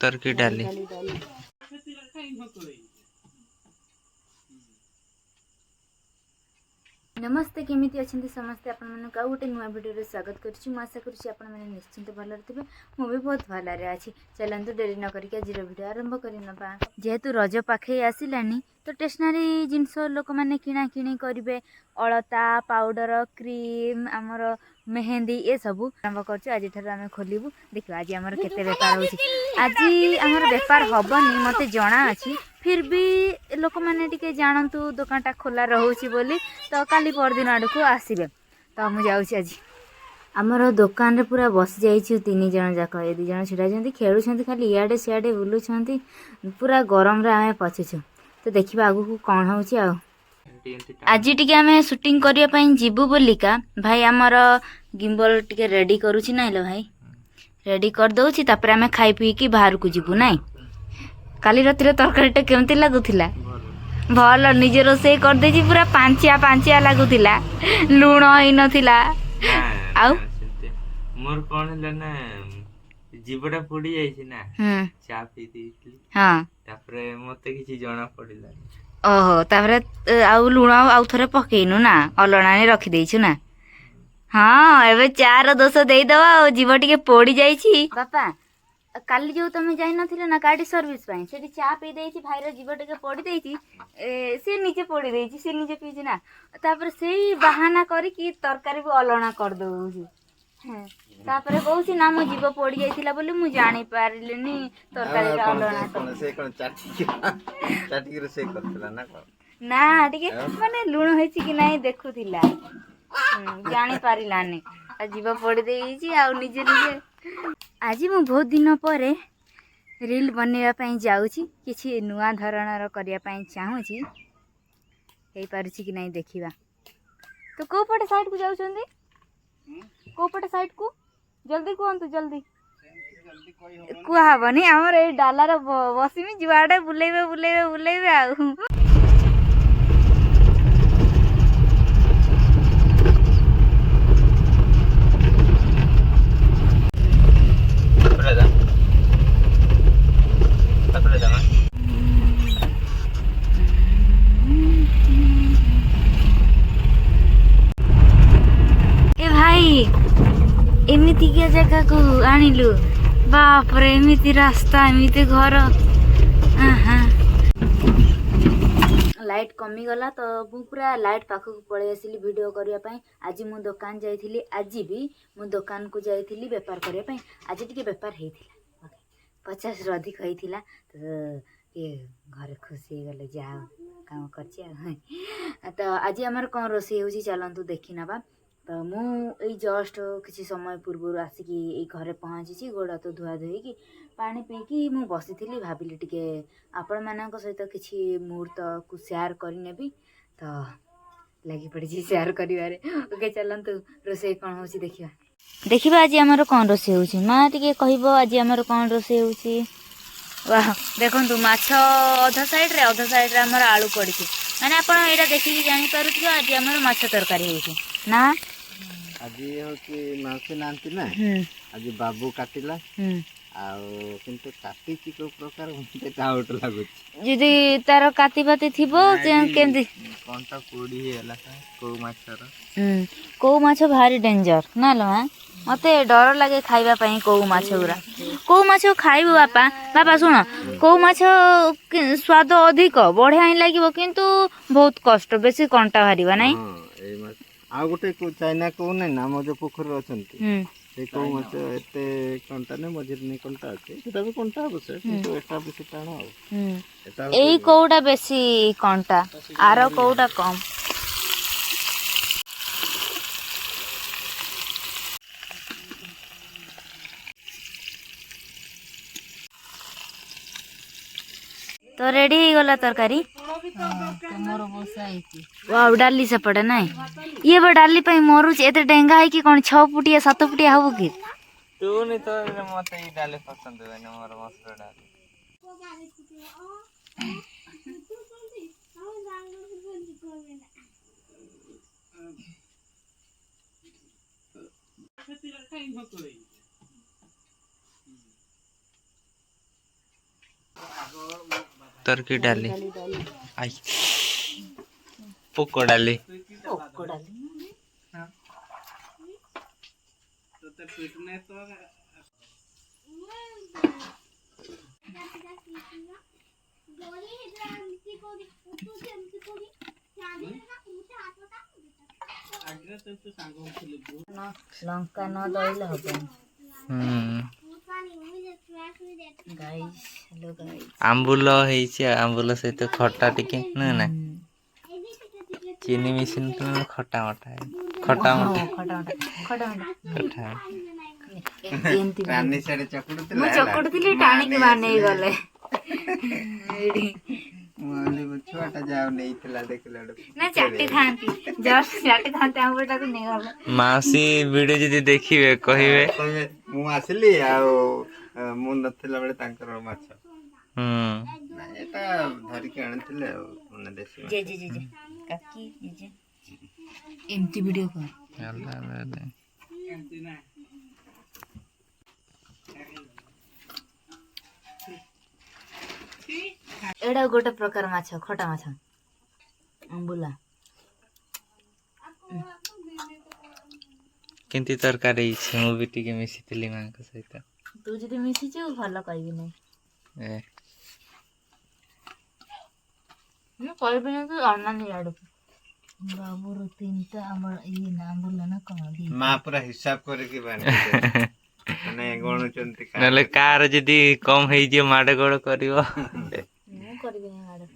तरकी डाली नमस्ते केमिति अच्छे समस्ते आपण मन का गोटे नुआ वीडियो स्वागत करुच्ची आशा करुच्ची आपण मैंने निश्चिंत भलरे थे मु भी बहुत भलरे अच्छी चलतु डेरी न करके आज वीडियो आरंभ करना जेहेतु रज पाखे आसलानी तो स्टेशनरी जिनस लोक मैंने किणा किणी करेंगे अलता पाउडर क्रीम आमर मेहंदी ये सब आरंभ कर आज आम खोलू देखा आज आम केते बेपार हो आज आमर बेपार हेनी मत जना अच्छी फिर भी लोक मैंने टिके जानतु दुकानटा खोला रोचे बोली तो काली परदिन आड़ को आसबे तो मुझे आज आमर दुकान रे पूरा बस जाइए तीन जन जाक ये दी जन छिड़ा खेलुं खाली इे सियाड़े बुलूं पूरा गरम रे आम पचुचु तो देखा आगू को कौन हो आज टी आम शूटिंग करने जीवु बोलिका भाई आमर गिम्बल टी रेडी करुच्ची ना लो भाई रेडी कर दौची तापर आम खाई पीकी बाहर को जीवु ना काली रातिर तरकारीटा केमती लगुला भल निजे रोषे करदे पूरा पांचिया पांचिया लगुला लुण ही नथिला आउ मोर कोन हला ना जीवटा पड़ी जाइछि ना चा पी देइतली हां तापरे मते किछि जणा पड़िला ओहो तापरे आउ लुण आउ थरे पकेइनु ना अलणाने रखि देइछु ना हां एबे चार दोष देई दवा जीव टिके पड़ी जाइछि बापा काली जो तुम जाई नथिले ना गाड़ी सर्विस पाई सेठी चा पी देइछि भाईर जीव टिके पड़ी देइछि से नीचे पड़ी देइछि से नीचे पीछि ना तापर सेही बहाना करी कि तरकारी भी अलणा कर दउछि तापर कहूछि ना मो जीव पड़ी जाइथिला बोली मु जानि पारिलेनी तरकारी अलणा से कोन चाटी रे से करथला ना टिके माने लुण होइछि कि नाही देखुथिला जानि पारिलानी आ जीव पड़ी देइछि आ निजे निजे आज मु बहुत दिन पर रील बनवाई जाऊँगी किसी नुआ धरणर करने चाहूँगी हो पारुछि कि नहीं देखिबा तो को पटे साइड को जाउछंदी को पटे साइड को जल्दी कहतु जल्दी कहबनी आमर ए डालार बसमी जुआडे बुलेबे बुलेबे बुलेबे आउ एमती क्या जगह को आणिलु बाप रे एमती रास्ता एमती घर लाइट कमी गला तो मु पूरा लाइट पाखक पळै आसिली वीडियो करिया पई आज मु दुकान जाइथिली आज भी मु दुकान को जाइथिली व्यापार करिया पई आज टिके व्यापार हेतिला 50 रो अधिक हेतिला तो ये घर खुशी गले जा काम करछि तो आज हमर कोन रोसी होची चलंतु देखि नबा तो मुझे जस्ट किसी समय पूर्व आसिक घरे पहुँची गोड़ तो धुआ धोई कि पानी पीकी मु बसी भाविली टिके आपण मान सहित किसी मुहूर्त को शेयर करनेबी तो लगी पड़ी शेयर करिवारे ओके चलंतु रोसे कौन होची देखिबा देखिबा आज हमर कौन रोसे होची मां टिके कहबो आज हमर कौन रोसे होची वाह देखंतु माछ अधा साइड रे हमर आलू पड़ी माने आपण एटा देखि जानि पारुथियो आज हमर माछ तरकारी होची ना आज होची माछ नांती ना आज बाबू काटिला किंतु काटी को प्रकार मते डाउट लागुच जदी तार काटी बाती थिबो केमदी कोनटा कोडी हेला को माछ भारी डेंजर ना लो मते डर लागे खाइबा पई को माछ गुरा खाइबो बापा बापा सुन को माछ स्वाद अधिक बढ़िया ही लागिबो किंतु बहुत कष्ट बेसी कंटा भारीबा नै आ गोटे को चाइना को नै ना मो जो पोखर अछंती से को माछ एते कंटा ने मझिर नै कंटा अछि सेटा भी कंटा अवश्य किंतु एटा बेसी टाण आ एई कोउडा बेसी कंटा आरो कोउडा कम तो रेडी हो गला तरकारी वाह डाली सेपटे ना ये बा डाली पे मरुच एते डेंगा है कि कौन 6 फुटिया 7 फुटिया हबो कि तू नहीं तो मते ई डाले पसंद है ना मोर मसरा डाल ତରକି ଡାଲି ଆଇ ପୋକ ଡାଲି ପୋକ ଡାଲି ଲଙ୍କା ନ ଦଳିଲେ ହବନି। ଗାଇସ୍ ହ୍ୟାଲୋ ଗାଇସ୍ ଆମ୍ବୁଲ ହେଇଛି ଆମ୍ବୁଲ ସହିତ ଖଟା ଟିକେ ନା ନା ଚିନି ମିଶିନି ତ ଖଟା ମଟା ଖଟା ମଟା ଖଟା ଏମିତି ରାନୀ ସିଆଡେ ଚକୁଡୁଥିଲା ମୁଁ ଚକୁଡୁଥିଲି ଟାଣିକି ମାନେଇ ଗଲେ ଛୁଆଟା ଯାଉ ନେଇଥିଲା ଦେଖିଲା ନା ଚାଟି ଥାନ୍ତି ଜଷ୍ଟ ଚାଟି ଥାନ୍ତି ଆମ୍ବଟାକୁ ନେଇଗଲେ। ମାଉସୀ ଭିଡିଓ ଯଦି ଦେଖିବେ କହିବେ କହିବେ ମୁଁ ଆସିଲି ଆଉ ମୁଁ ନଥିଲା ବେଳେ ତାଙ୍କର ମାଛ ନାଇଁ ଏଟା ଧରିକି ଆଣିଥିଲେ ଆଉ ମାନେ ଦେଶୀ ମାଛ। କାକି ଏମିତି ଭିଡିଓ କର ଏଇଟା ଗୋଟେ ପ୍ରକାର ମାଛ ଖଟା ମାଛ ଆମ୍ବୁଲା କେମିତି ତରକାରୀ ହେଇଛି ମୁଁ ବି ଟିକେ ମିଶିଥିଲି ମାଙ୍କ ସହିତ ତୁ ଯଦି ମିଶିଛୁ ଭଲ କହିବି ନାହିଁ ମୁଁ କହିବିନି କି ଅନାନି ଆଡକୁ ବାବୁର ତିନିଟା ଆମର ଇଏ ନା ଆମ୍ବୁଲା ନା କଣ ମା ପୁରା ହିସାବ କରିକି ମାନେ ଗଣୁଛନ୍ତି ନହେଲେ କାର ଯଦି କମ ହେଇଯିବ ମାଡ ଗୋଳ କରିବ ମୁଁ କରିବିନି ମାଡ